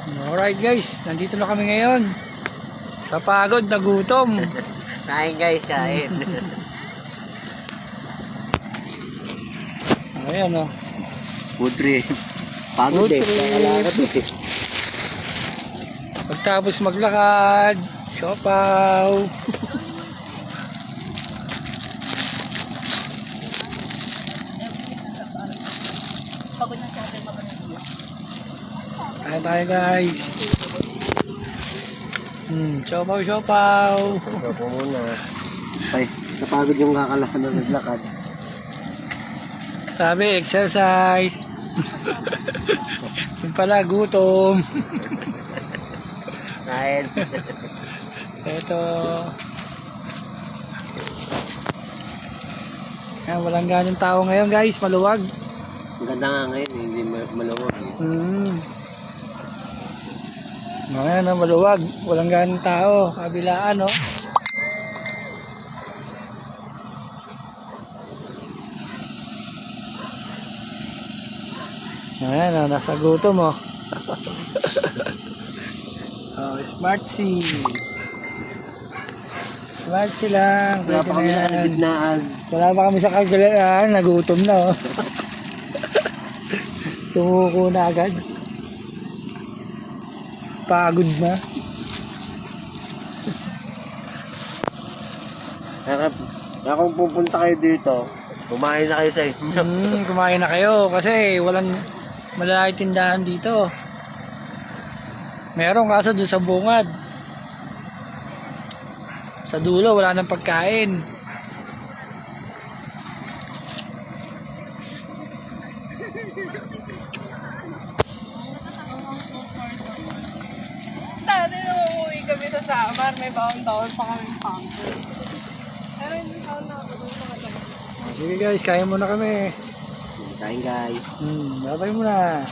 Alright guys, nandito na kami ngayon. Sa pagod na gutom. Kain guys, kain. Ayan o. Food trip. Pagod Food eh. trip. Nakalakad eh. Pagtapos maglakad, siopaw. Ayan tayo guys. Siopaw, siopaw. Ito po muna. Ay, napagod yung kakalakad na naglakad. Sabi, exercise. Yung pala, gutom. Kain. Ito. Ayan, walang ganyan tao ngayon guys, maluwag. Ang ganda nga ngayon, hindi maluwag eh. Ayan, maluwag. Walang ganyan tao. Kabilaan, no? Ayan, nasa gutom, oh. Oh, smart C. Smart C lang. Wala pa kami sa kalagitnaan. Wala pa kami sa kagalaan. Nagutom na, oh. Sumuko na agad. Pagod na. Kaya kung pupunta kayo dito, kumain na kayo sa inyo. Kumain na kayo kasi walang malalaki tindahan dito. Meron kaso doon sa bungad. Sa dulo wala nang pagkain. Dati nung umuwi kami sa Samar, may baon-baon pa kami pangko. Pero hindi ako nakakabang sa kanya. Sige guys, kaya muna kami. Kain guys. Babay muna.